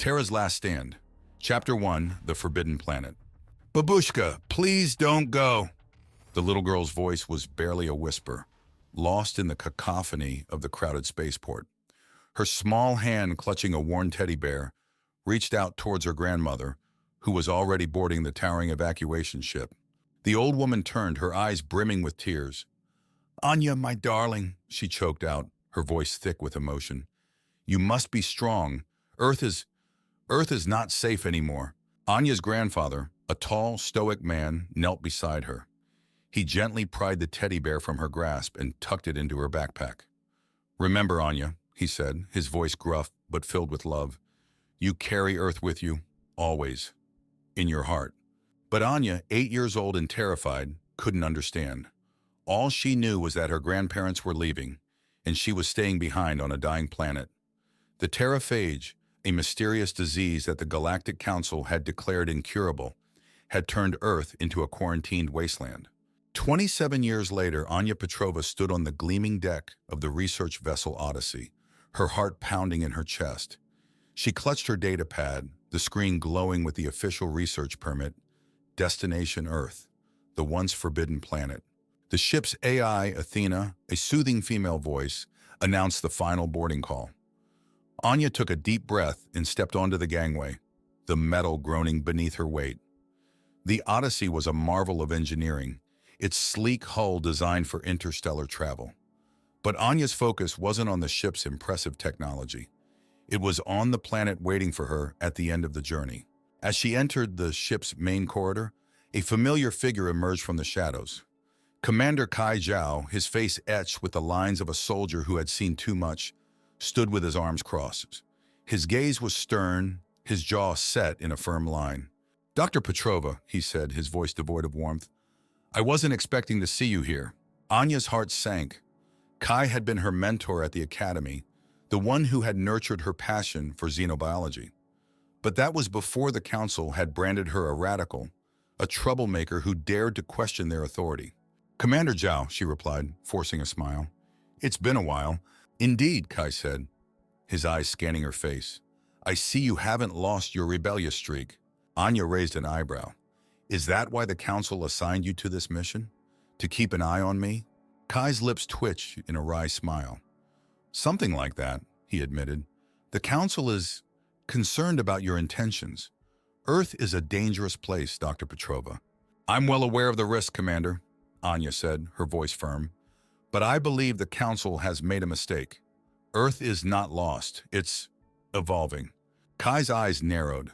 Terra's Last Stand. Chapter 1, The Forbidden Planet. Babushka, please don't go. The little girl's voice was barely a whisper, lost in the cacophony of the crowded spaceport. Her small hand, clutching a worn teddy bear, reached out towards her grandmother, who was already boarding the towering evacuation ship. The old woman turned, her eyes brimming with tears. "Anya, my darling," she choked out, her voice thick with emotion. "You must be strong. Earth is not safe anymore." Anya's grandfather, a tall, stoic man, knelt beside her. He gently pried the teddy bear from her grasp and tucked it into her backpack. "Remember, Anya," he said, his voice gruff but filled with love, "you carry Earth with you, always, in your heart." But Anya, 8 years old and terrified, couldn't understand. All she knew was that her grandparents were leaving, and she was staying behind on a dying planet. The Terra Phage, a mysterious disease that the Galactic Council had declared incurable, had turned Earth into a quarantined wasteland. 27 years later, Anya Petrova stood on the gleaming deck of the research vessel Odyssey, her heart pounding in her chest. She clutched her data pad, the screen glowing with the official research permit, Destination Earth, the once forbidden planet. The ship's AI, Athena, a soothing female voice, announced the final boarding call. Anya took a deep breath and stepped onto the gangway, the metal groaning beneath her weight. The Odyssey was a marvel of engineering, its sleek hull designed for interstellar travel. But Anya's focus wasn't on the ship's impressive technology. It was on the planet waiting for her at the end of the journey. As she entered the ship's main corridor, a familiar figure emerged from the shadows. Commander Kai Zhao, his face etched with the lines of a soldier who had seen too much, stood with his arms crossed. His gaze was stern, his jaw set in a firm line. "Dr. Petrova," he said, his voice devoid of warmth, "I wasn't expecting to see you here." Anya's heart sank. Kai had been her mentor at the academy, the one who had nurtured her passion for xenobiology. But that was before the council had branded her a radical, a troublemaker who dared to question their authority. "Commander Zhao," she replied, forcing a smile. "It's been a while." "Indeed," Kai said, his eyes scanning her face. "I see you haven't lost your rebellious streak." Anya raised an eyebrow. "Is that why the council assigned you to this mission? To keep an eye on me?" Kai's lips twitched in a wry smile. "Something like that," he admitted. "The council is concerned about your intentions. Earth is a dangerous place, Dr. Petrova." "I'm well aware of the risk, Commander," Anya said, her voice firm. "But I believe the council has made a mistake. Earth is not lost. It's evolving." Kai's eyes narrowed.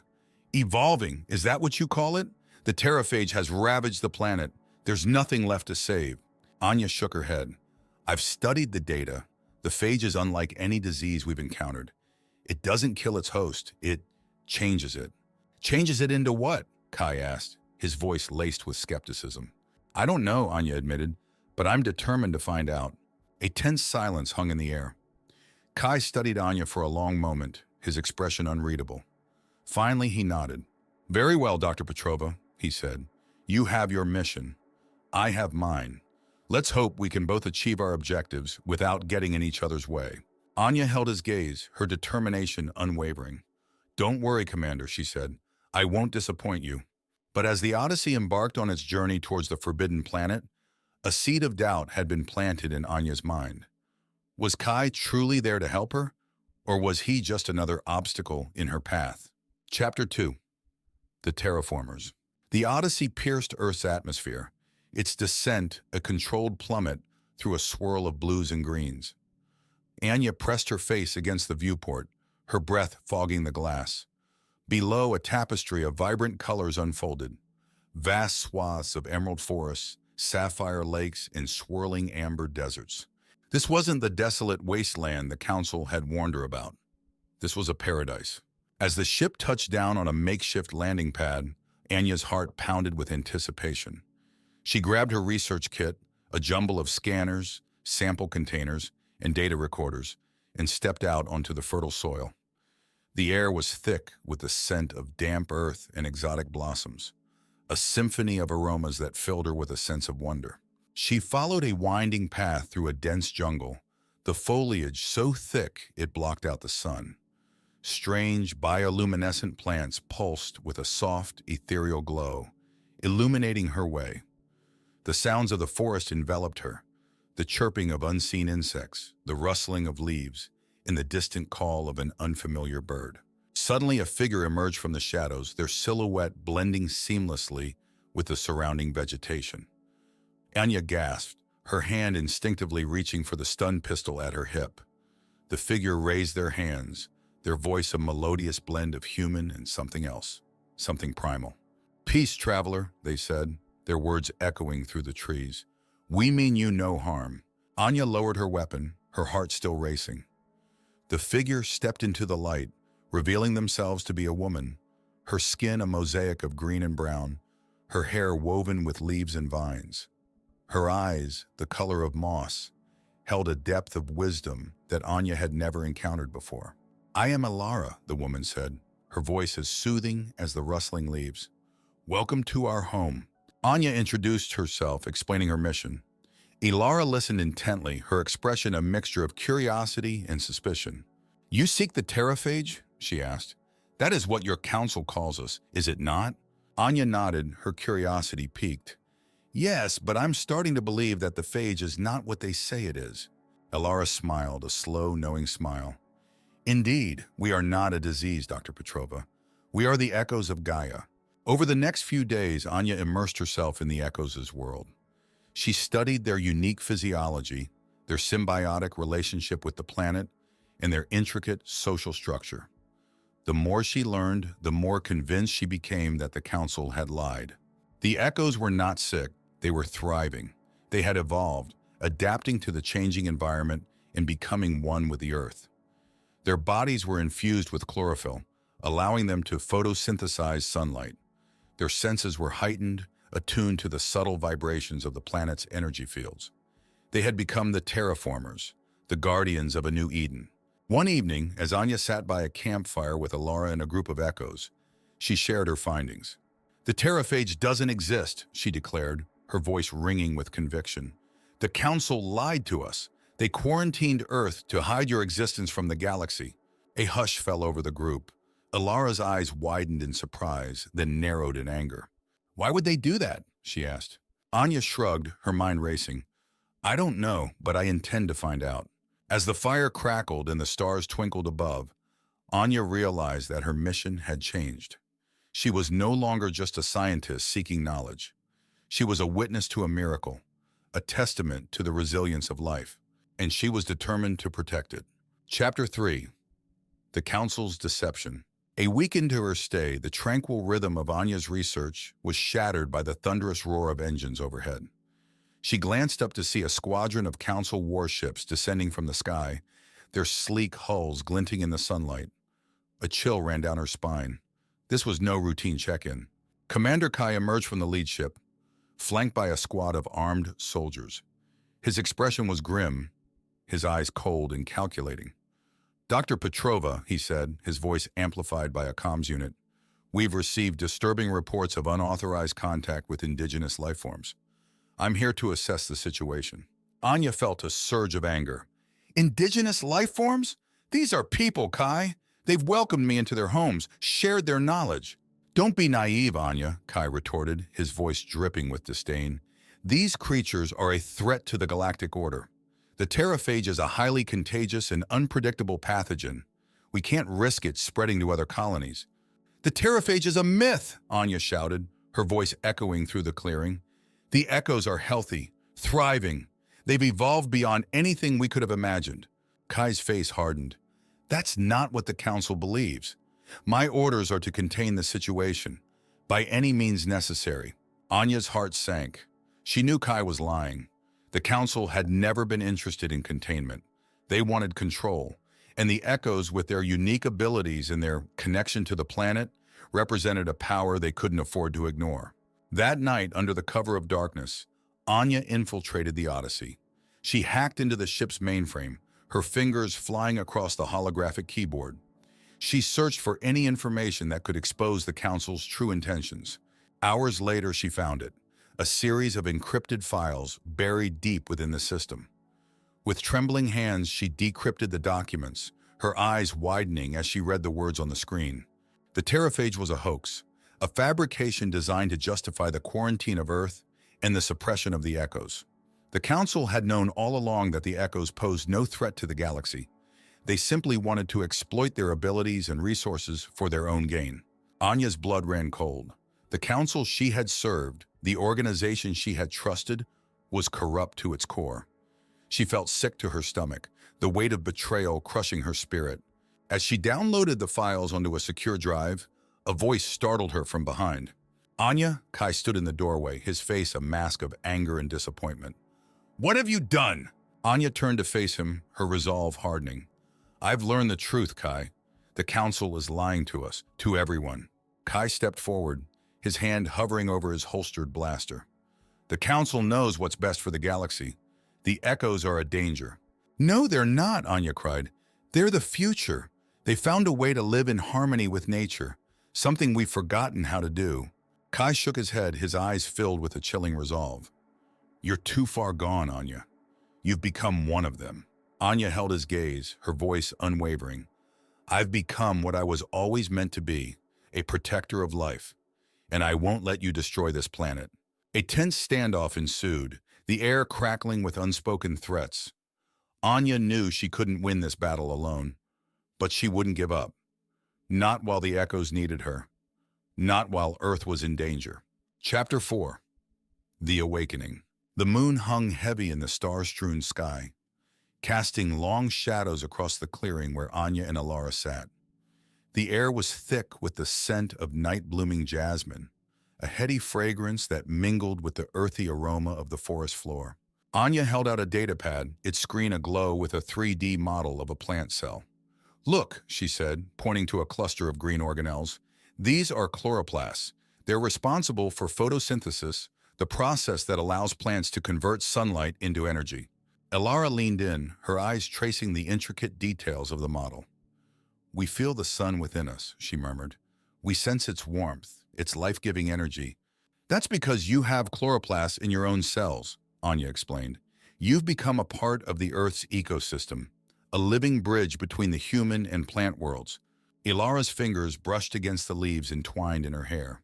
"Evolving? Is that what you call it? The Terra Phage has ravaged the planet. There's nothing left to save." Anya shook her head. "I've studied the data. The phage is unlike any disease we've encountered. It doesn't kill its host. It changes it." "Changes it into what?" Kai asked, his voice laced with skepticism. "I don't know," Anya admitted, "but I'm determined to find out." A tense silence hung in the air. Kai studied Anya for a long moment, his expression unreadable. Finally, he nodded. "Very well, Dr. Petrova," he said. "You have your mission. I have mine. Let's hope we can both achieve our objectives without getting in each other's way." Anya held his gaze, her determination unwavering. "Don't worry, Commander," she said. "I won't disappoint you." But as the Odyssey embarked on its journey towards the forbidden planet, a seed of doubt had been planted in Anya's mind. Was Kai truly there to help her, or was he just another obstacle in her path? Chapter 2. The Terraformers. The Odyssey pierced Earth's atmosphere, its descent a controlled plummet through a swirl of blues and greens. Anya pressed her face against the viewport, her breath fogging the glass. Below, a tapestry of vibrant colors unfolded. Vast swaths of emerald forests, sapphire lakes, and swirling amber deserts. This wasn't the desolate wasteland the council had warned her about. This was a paradise. As the ship touched down on a makeshift landing pad, Anya's heart pounded with anticipation. She grabbed her research kit, a jumble of scanners, sample containers, and data recorders, and stepped out onto the fertile soil. The air was thick with the scent of damp earth and exotic blossoms, a symphony of aromas that filled her with a sense of wonder. She followed a winding path through a dense jungle, the foliage so thick it blocked out the sun. Strange bioluminescent plants pulsed with a soft, ethereal glow, illuminating her way. The sounds of the forest enveloped her, the chirping of unseen insects, the rustling of leaves, and the distant call of an unfamiliar bird. Suddenly, a figure emerged from the shadows, their silhouette blending seamlessly with the surrounding vegetation. Anya gasped, her hand instinctively reaching for the stun pistol at her hip. The figure raised their hands, their voice a melodious blend of human and something else, something primal. "Peace, traveler," they said, their words echoing through the trees. "We mean you no harm." Anya lowered her weapon, her heart still racing. The figure stepped into the light, revealing themselves to be a woman, her skin a mosaic of green and brown, her hair woven with leaves and vines. Her eyes, the color of moss, held a depth of wisdom that Anya had never encountered before. "I am Alara," the woman said, her voice as soothing as the rustling leaves. "Welcome to our home." Anya introduced herself, explaining her mission. Alara listened intently, her expression a mixture of curiosity and suspicion. "You seek the Terra Phage?" she asked. "That is what your council calls us, is it not?" Anya nodded, her curiosity piqued. "Yes, but I'm starting to believe that the phage is not what they say it is." Alara smiled, a slow, knowing smile. "Indeed, we are not a disease, Dr. Petrova. We are the Echoes of Gaia." Over the next few days, Anya immersed herself in the Echoes' world. She studied their unique physiology, their symbiotic relationship with the planet, and their intricate social structure. The more she learned, the more convinced she became that the council had lied. The Echoes were not sick, they were thriving. They had evolved, adapting to the changing environment and becoming one with the Earth. Their bodies were infused with chlorophyll, allowing them to photosynthesize sunlight. Their senses were heightened, attuned to the subtle vibrations of the planet's energy fields. They had become the terraformers, the guardians of a new Eden. One evening, as Anya sat by a campfire with Alara and a group of Echoes, she shared her findings. "The Terra Phage doesn't exist," she declared, her voice ringing with conviction. "The Council lied to us. They quarantined Earth to hide your existence from the galaxy." A hush fell over the group. Alara's eyes widened in surprise, then narrowed in anger. "Why would they do that?" she asked. Anya shrugged, her mind racing. "I don't know, but I intend to find out." As the fire crackled and the stars twinkled above, Anya realized that her mission had changed. She was no longer just a scientist seeking knowledge. She was a witness to a miracle, a testament to the resilience of life, and she was determined to protect it. Chapter 3. The Council's Deception. A week into her stay, the tranquil rhythm of Anya's research was shattered by the thunderous roar of engines overhead. She glanced up to see a squadron of Council warships descending from the sky, their sleek hulls glinting in the sunlight. A chill ran down her spine. This was no routine check-in. Commander Kai emerged from the lead ship, flanked by a squad of armed soldiers. His expression was grim, his eyes cold and calculating. "Dr. Petrova," he said, his voice amplified by a comms unit, "we've received disturbing reports of unauthorized contact with indigenous lifeforms. I'm here to assess the situation." Anya felt a surge of anger. "Indigenous lifeforms? These are people, Kai. They've welcomed me into their homes, shared their knowledge." "Don't be naive, Anya," Kai retorted, his voice dripping with disdain. "These creatures are a threat to the galactic order. The Terra Phage is a highly contagious and unpredictable pathogen. We can't risk it spreading to other colonies." "The Terra Phage is a myth," Anya shouted, her voice echoing through the clearing. "The Echoes are healthy, thriving. They've evolved beyond anything we could have imagined." Kai's face hardened. "That's not what the Council believes. My orders are to contain the situation, by any means necessary." Anya's heart sank. She knew Kai was lying. The Council had never been interested in containment. They wanted control, and the Echoes, with their unique abilities and their connection to the planet, represented a power they couldn't afford to ignore. That night, under the cover of darkness, Anya infiltrated the Odyssey. She hacked into the ship's mainframe, her fingers flying across the holographic keyboard. She searched for any information that could expose the Council's true intentions. Hours later, she found it, a series of encrypted files buried deep within the system. With trembling hands, she decrypted the documents, her eyes widening as she read the words on the screen. The Terra Phage was a hoax, a fabrication designed to justify the quarantine of Earth and the suppression of the Echoes. The Council had known all along that the Echoes posed no threat to the galaxy. They simply wanted to exploit their abilities and resources for their own gain. Anya's blood ran cold. The Council she had served, the organization she had trusted, was corrupt to its core. She felt sick to her stomach, the weight of betrayal crushing her spirit. As she downloaded the files onto a secure drive, a voice startled her from behind. Anya, Kai stood in the doorway, his face a mask of anger and disappointment. "What have you done?" Anya turned to face him, her resolve hardening. "I've learned the truth, Kai. The Council is lying to us, to everyone." Kai stepped forward, his hand hovering over his holstered blaster. "The Council knows what's best for the galaxy. The Echoes are a danger." "No, they're not," Anya cried. "They're the future. They found a way to live in harmony with nature, something we've forgotten how to do." Kai shook his head, his eyes filled with a chilling resolve. "You're too far gone, Anya. You've become one of them." Anya held his gaze, her voice unwavering. "I've become what I was always meant to be, a protector of life, and I won't let you destroy this planet." A tense standoff ensued, the air crackling with unspoken threats. Anya knew she couldn't win this battle alone, but she wouldn't give up. Not while the Echoes needed her. Not while Earth was in danger. Chapter 4. The Awakening. The moon hung heavy in the star-strewn sky, casting long shadows across the clearing where Anya and Alara sat. The air was thick with the scent of night-blooming jasmine, a heady fragrance that mingled with the earthy aroma of the forest floor. Anya held out a datapad, its screen aglow with a 3D model of a plant cell. "Look," she said, pointing to a cluster of green organelles. "These are chloroplasts. They're responsible for photosynthesis, the process that allows plants to convert sunlight into energy." Alara leaned in, her eyes tracing the intricate details of the model. "We feel the sun within us," she murmured. "We sense its warmth, its life-giving energy." "That's because you have chloroplasts in your own cells," Anya explained. "You've become a part of the Earth's ecosystem, a living bridge between the human and plant worlds." Ilara's fingers brushed against the leaves entwined in her hair.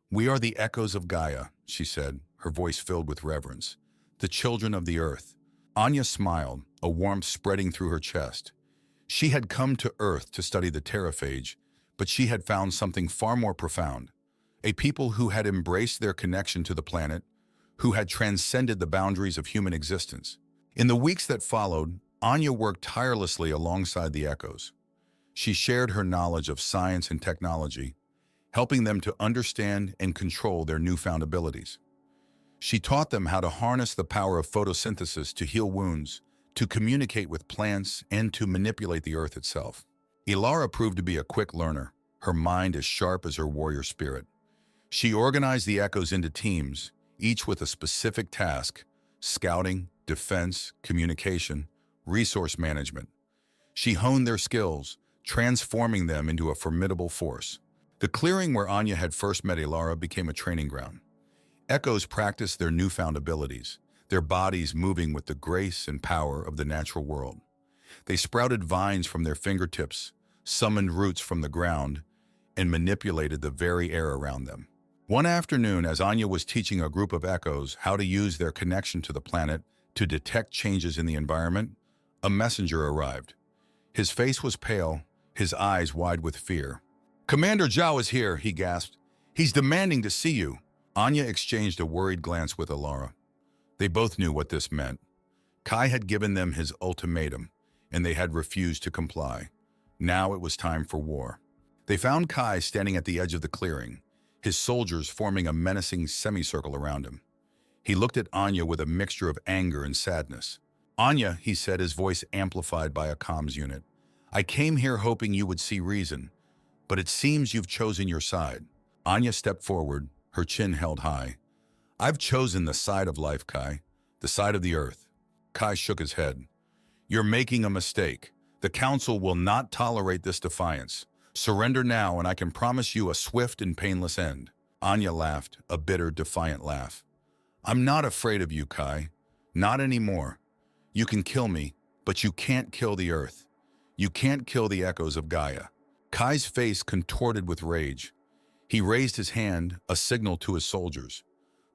"We are the Echoes of Gaia," she said, her voice filled with reverence. "The children of the Earth." Anya smiled, a warmth spreading through her chest. She had come to Earth to study the Terra Phage, but she had found something far more profound. A people who had embraced their connection to the planet, who had transcended the boundaries of human existence. In the weeks that followed, Anya worked tirelessly alongside the Echoes. She shared her knowledge of science and technology, helping them to understand and control their newfound abilities. She taught them how to harness the power of photosynthesis to heal wounds, to communicate with plants, and to manipulate the Earth itself. Ilara proved to be a quick learner, her mind as sharp as her warrior spirit. She organized the Echoes into teams, each with a specific task: scouting, defense, communication, resource management. She honed their skills, transforming them into a formidable force. The clearing where Anya had first met Ilara became a training ground. Echoes practiced their newfound abilities, their bodies moving with the grace and power of the natural world. They sprouted vines from their fingertips, summoned roots from the ground, and manipulated the very air around them. One afternoon, as Anya was teaching a group of Echoes how to use their connection to the planet to detect changes in the environment, a messenger arrived. His face was pale, his eyes wide with fear. "Commander Zhao is here," he gasped. "He's demanding to see you." Anya exchanged a worried glance with Alara. They both knew what this meant. Kai had given them his ultimatum, and they had refused to comply. Now it was time for war. They found Kai standing at the edge of the clearing, his soldiers forming a menacing semicircle around him. He looked at Anya with a mixture of anger and sadness. "Anya," he said, his voice amplified by a comms unit, "I came here hoping you would see reason, but it seems you've chosen your side." Anya stepped forward, her chin held high. "I've chosen the side of life, Kai, the side of the Earth." Kai shook his head. "You're making a mistake. The Council will not tolerate this defiance. Surrender now, and I can promise you a swift and painless end." Anya laughed, a bitter, defiant laugh. "I'm not afraid of you, Kai. Not anymore. You can kill me, but you can't kill the Earth. You can't kill the echoes of Gaia. Kai's face contorted with rage. He raised his hand, a signal to his soldiers.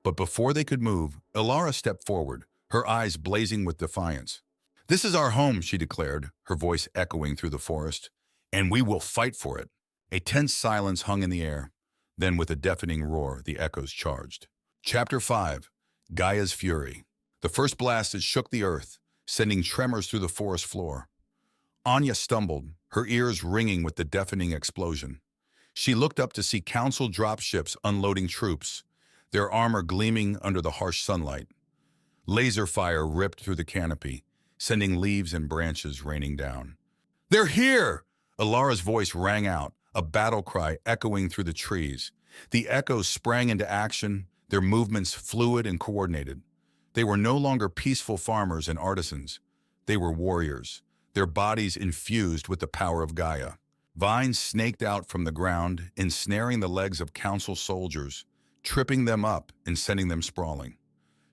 But before they could move, Ilara stepped forward, her eyes blazing with defiance. "This is our home," she declared, her voice echoing through the forest, "and we will fight for it." A tense silence hung in the air. Then, with a deafening roar, the echoes charged. Chapter 5. Gaia's Fury. The first blast had shook the earth, sending tremors through the forest floor. Anya stumbled, her ears ringing with the deafening explosion. She looked up to see Council dropships unloading troops, their armor gleaming under the harsh sunlight. Laser fire ripped through the canopy, sending leaves and branches raining down. "They're here!" Ilara's voice rang out, a battle cry echoing through the trees. The echoes sprang into action, their movements fluid and coordinated. They were no longer peaceful farmers and artisans. They were warriors, their bodies infused with the power of Gaia. Vines snaked out from the ground, ensnaring the legs of Council soldiers, tripping them up and sending them sprawling.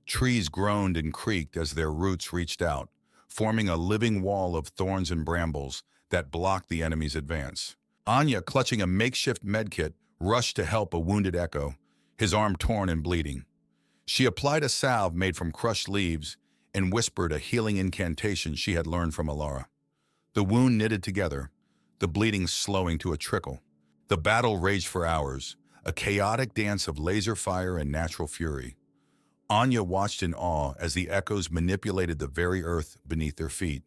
Trees groaned and creaked as their roots reached out, forming a living wall of thorns and brambles that blocked the enemy's advance. Anya, clutching a makeshift medkit, rushed to help a wounded echo, his arm torn and bleeding. She applied a salve made from crushed leaves and whispered a healing incantation she had learned from Ilara. The wound knitted together, the bleeding slowing to a trickle. The battle raged for hours, a chaotic dance of laser fire and natural fury. Anya watched in awe as the echoes manipulated the very earth beneath their feet,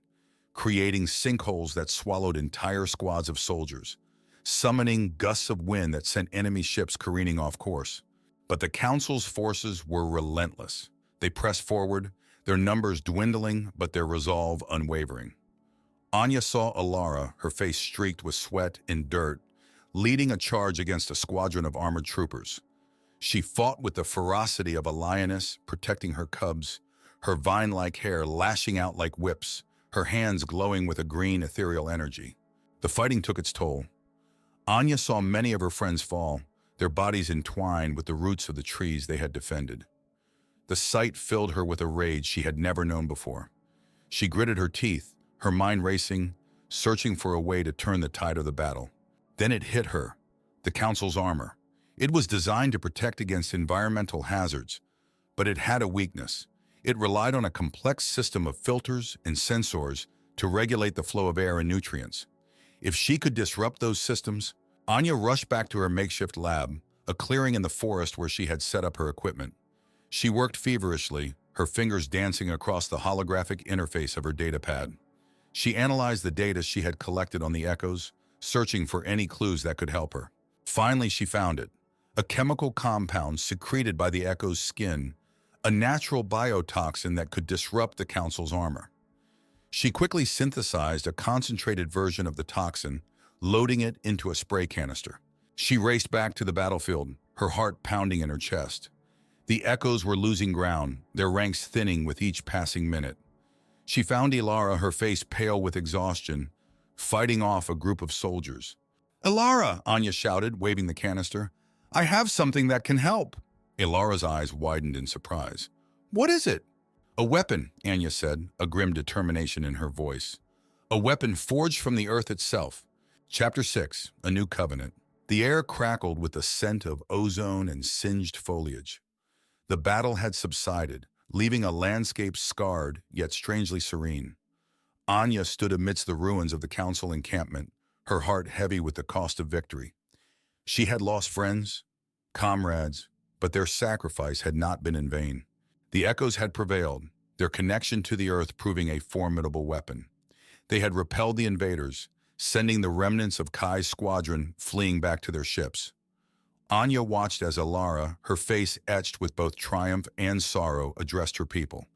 creating sinkholes that swallowed entire squads of soldiers, summoning gusts of wind that sent enemy ships careening off course. But the Council's forces were relentless. They pressed forward, their numbers dwindling but their resolve unwavering. Anya saw Ilara, her face streaked with sweat and dirt, leading a charge against a squadron of armored troopers. She fought with the ferocity of a lioness, protecting her cubs, her vine-like hair lashing out like whips, her hands glowing with a green ethereal energy. The fighting took its toll. Anya saw many of her friends fall, their bodies entwined with the roots of the trees they had defended. The sight filled her with a rage she had never known before. She gritted her teeth, her mind racing, searching for a way to turn the tide of the battle. Then it hit her, the Council's armor. It was designed to protect against environmental hazards, but it had a weakness. It relied on a complex system of filters and sensors to regulate the flow of air and nutrients. If she could disrupt those systems, Anya rushed back to her makeshift lab, a clearing in the forest where she had set up her equipment. She worked feverishly, her fingers dancing across the holographic interface of her datapad. She analyzed the data she had collected on the echoes, searching for any clues that could help her. Finally, she found it. A chemical compound secreted by the echo's skin, a natural biotoxin that could disrupt the Council's armor. She quickly synthesized a concentrated version of the toxin, loading it into a spray canister. She raced back to the battlefield, her heart pounding in her chest. The echoes were losing ground, their ranks thinning with each passing minute. She found Ilara, her face pale with exhaustion, fighting off a group of soldiers. "Ilara!" Anya shouted, waving the canister. "I have something that can help." Ilara's eyes widened in surprise. "What is it?" "A weapon," Anya said, a grim determination in her voice. "A weapon forged from the earth itself." Chapter 6. A New Covenant. The air crackled with the scent of ozone and singed foliage. The battle had subsided, leaving a landscape scarred yet strangely serene. Anya stood amidst the ruins of the Council encampment, her heart heavy with the cost of victory. She had lost friends, comrades, but their sacrifice had not been in vain. The echoes had prevailed, their connection to the earth proving a formidable weapon. They had repelled the invaders, sending the remnants of Kai's squadron fleeing back to their ships. Anya watched as Ilara, her face etched with both triumph and sorrow, addressed her people.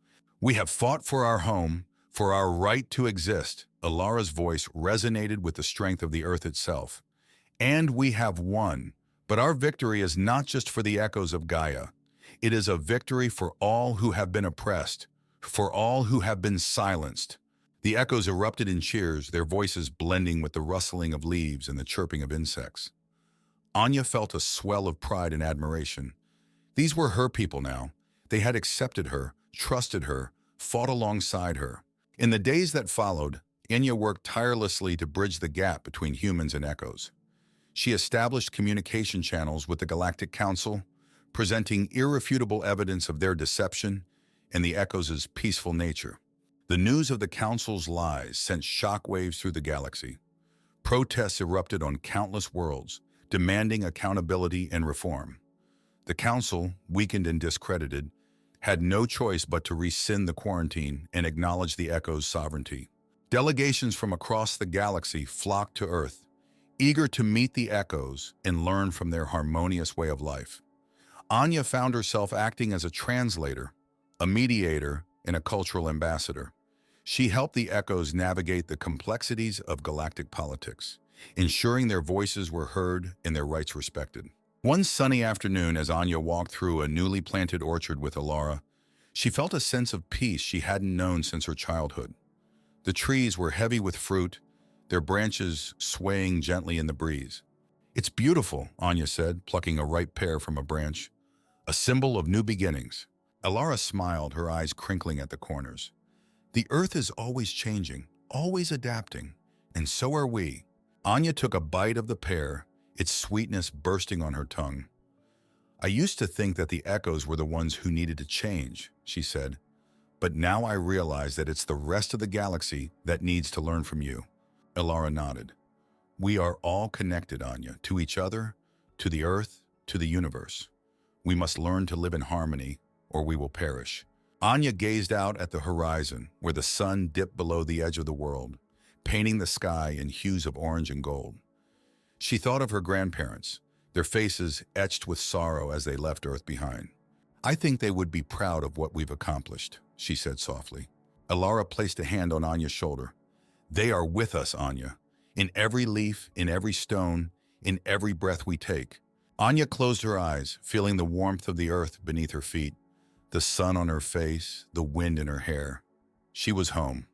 "We have fought for our home, for our right to exist." Ilara's voice resonated with the strength of the earth itself. "And we have won. But our victory is not just for the echoes of Gaia. It is a victory for all who have been oppressed, for all who have been silenced." The echoes erupted in cheers, their voices blending with the rustling of leaves and the chirping of insects. Anya felt a swell of pride and admiration. These were her people now. They had accepted her, trusted her, fought alongside her. In the days that followed, Enya worked tirelessly to bridge the gap between humans and echoes. She established communication channels with the Galactic Council, presenting irrefutable evidence of their deception and the echoes' peaceful nature. The news of the Council's lies sent shockwaves through the galaxy. Protests erupted on countless worlds, demanding accountability and reform. The Council, weakened and discredited, had no choice but to rescind the quarantine and acknowledge the Echo's sovereignty. Delegations from across the galaxy flocked to Earth, eager to meet the Echoes and learn from their harmonious way of life. Anya found herself acting as a translator, a mediator, and a cultural ambassador. She helped the Echoes navigate the complexities of galactic politics, ensuring their voices were heard and their rights respected. One sunny afternoon, as Anya walked through a newly planted orchard with Alara, she felt a sense of peace she hadn't known since her childhood. The trees were heavy with fruit, their branches swaying gently in the breeze. "It's beautiful," Anya said, plucking a ripe pear from a branch. "A symbol of new beginnings." Alara smiled, her eyes crinkling at the corners. "The earth is always changing, always adapting, and so are we." Anya took a bite of the pear, its sweetness bursting on her tongue. "I used to think that the Echoes were the ones who needed to change," she said. "But now I realize that it's the rest of the galaxy that needs to learn from you." Alara nodded. "We are all connected, Anya, to each other, to the earth, to the universe. We must learn to live in harmony, or we will perish." Anya gazed out at the horizon, where the sun dipped below the edge of the world, painting the sky in hues of orange and gold. She thought of her grandparents, their faces etched with sorrow as they left Earth behind. "I think they would be proud of what we've accomplished," she said softly. Alara placed a hand on Anya's shoulder. "They are with us, Anya, in every leaf, in every stone, in every breath we take." Anya closed her eyes, feeling the warmth of the earth beneath her feet, the sun on her face, the wind in her hair. She was home.